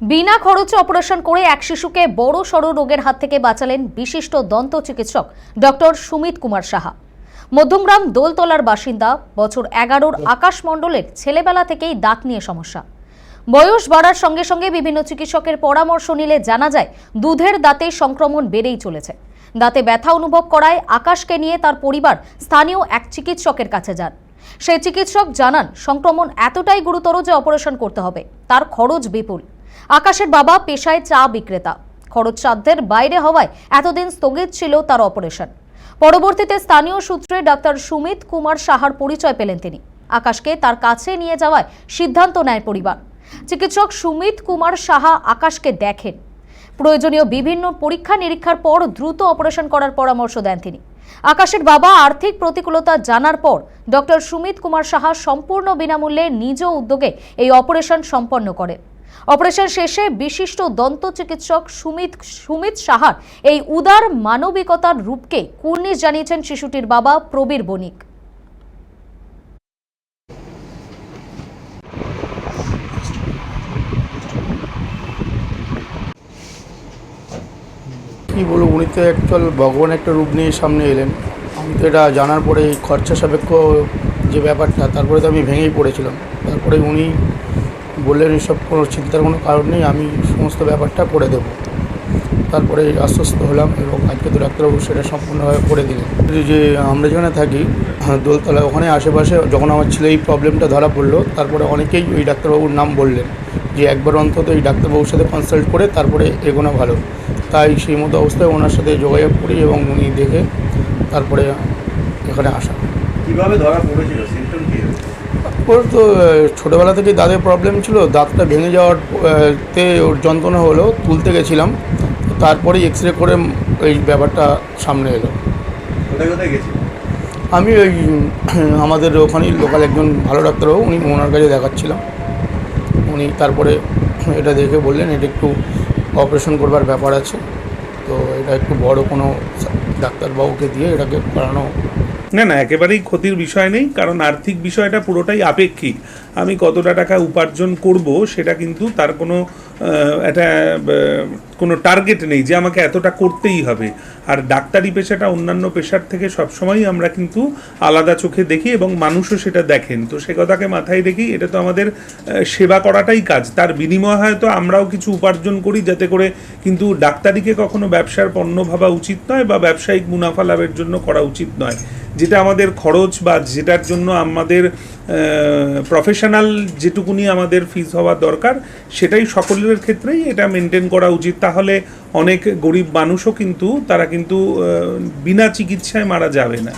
বিনা খরচে অপারেশন করে এক শিশুকে বড় সড় রোগের হাত থেকে বাঁচালেন বিশিষ্ট দন্ত চিকিৎসক ডক্টর সুমিত কুমার সাহা। মধ্যমগ্রাম দোলতলার বাসিন্দা। বছর 11-র আকাশ মণ্ডলের ছেলেবেলা থেকেই দাঁত নিয়ে সমস্যা। বয়স বাড়ার সঙ্গে সঙ্গে বিভিন্ন চিকিৎসকের পরামর্শ নিলে জানা যায় দুধের দাঁতে সংক্রমণ বেড়েই চলেছে। দাঁতে ব্যথা অনুভব করায় আকাশকে নিয়ে তার পরিবার স্থানীয় এক চিকিৎসকের কাছে যান। সেই চিকিৎসক জানান সংক্রমণ এতটাই গুরুতর যে অপারেশন করতে হবে, তার খরচ বিপুল। আকাশের বাবা পেশায় চা বিক্রেতা, খরচ সাধ্যের বাইরে হওয়ায় এতদিন স্থগিত ছিল তার অপারেশন। পরবর্তীতে স্থানীয় সূত্রে ডাক্তার সুমিত কুমার সাহার পরিচয় পেলেন তিনি। আকাশকে তার কাছে নিয়ে যাওয়ায় সিদ্ধান্ত নেয় পরিবার। চিকিৎসক সুমিত কুমার সাহা আকাশকে দেখেন। প্রয়োজনীয় বিভিন্ন পরীক্ষা নিরীক্ষার পর দ্রুত অপারেশন করার পরামর্শ দেন তিনি। আকাশের বাবা আর্থিক প্রতিকূলতা জানার পর ডক্টর সুমিত কুমার সাহা সম্পূর্ণ বিনামূল্যে নিজ উদ্যোগে এই অপারেশন সম্পন্ন করেন। অপারেশন শেষে বিশিষ্ট দন্ত চিকিৎসক সুমিত সাহার এই উদার মানবিকতার রূপকে কুর্নিশ জানিয়েছেন শিশুটির বাবা প্রবীর বণিক। কী বলবো, উনি তো অ্যাকচুয়াল ভগবান একটা রূপ নিয়ে সামনে এলেন। আমি তো এটা জানার পরে এই খরচা সাপেক্ষ যে ব্যাপারটা, তারপরে তো আমি ভেঙেই পড়েছিলাম। তারপরে উনি বললেন এসব কোনো চিন্তার কোনো কারণ নেই, আমি সমস্ত ব্যাপারটা করে দেবো। তারপরে আশ্বস্ত হলাম এবং আজকে তো ডাক্তারবাবু সেটা সম্পূর্ণভাবে করে দিলেন। যে আমরা যেখানে থাকি দোলতলা, ওখানে আশেপাশে যখন আমার ছেলে এই প্রবলেমটা ধরা পড়লো, তারপরে অনেকেই ওই ডাক্তারবাবুর নাম বললেন যে একবার অন্তত এই ডাক্তারবাবুর সাথে কনসাল্ট করে তারপরে এগোনো ভালো। তাই সেই মতো অবস্থায় ওনার সাথে যোগাযোগ করি এবং উনি দেখে তারপরে এখানে আসা। কীভাবে ধরা পড়েছিল, সিমটম কী? ওর তো ছোটোবেলা থেকেই দাঁতের প্রবলেম ছিল। দাঁতটা ভেঙে যাওয়ারতে ওর যন্ত্রণা হলো, তুলতে গেছিলাম, তারপরেই এক্সরে করে এই ব্যাপারটা সামনে এলো। কোথায় কোথায় গেছি? আমি ওই আমাদের ওখানেই লোকাল একজন ভালো ডাক্তারবাবু, উনি ওনার কাছে দেখাচ্ছিলাম। উনি তারপরে এটা দেখে বললেন এটা একটু অপারেশন করবার ব্যাপার আছে, তো এটা একটু বড় কোনো ডাক্তারবাবুকে দিয়ে এটাকে করানো। না, একেবারেই ক্ষতির বিষয় নেই, কারণ আর্থিক বিষয়টা পুরোটাই আপেক্ষিক। আমি কতটা টাকা উপার্জন করব সেটা কিন্তু তার কোনো টার্গেট নেই যে আমাকে এতটা করতেই হবে। আর ডাক্তারি পেশাটা অন্যান্য পেশার থেকে সবসময়ই আমরা কিন্তু আলাদা চোখে দেখি এবং মানুষও সেটা দেখেন। তো সে কথাকে মাথায় রেখি এটা তো আমাদের সেবা করাটাই কাজ, তার বিনিময়ে হয়তো আমরাও কিছু উপার্জন করি, যাতে করে কিন্তু ডাক্তারিকে কখনো ব্যবসার পণ্য ভাবা উচিত নয় বা ব্যবসায়িক মুনাফা লাভের জন্য করা উচিত নয়। যেটা আমাদের খরচ বা যেটার জন্য আমাদের প্রফেশনাল যেটুকুনি আমাদের ফিস হওয়া দরকার, সেটাই সকলের ক্ষেত্রেই এটা মেনটেন করা উচিত। তাহলে অনেক গরিব মানুষও কিন্তু তারা কিন্তু বিনা চিকিৎসায় মারা যাবে না।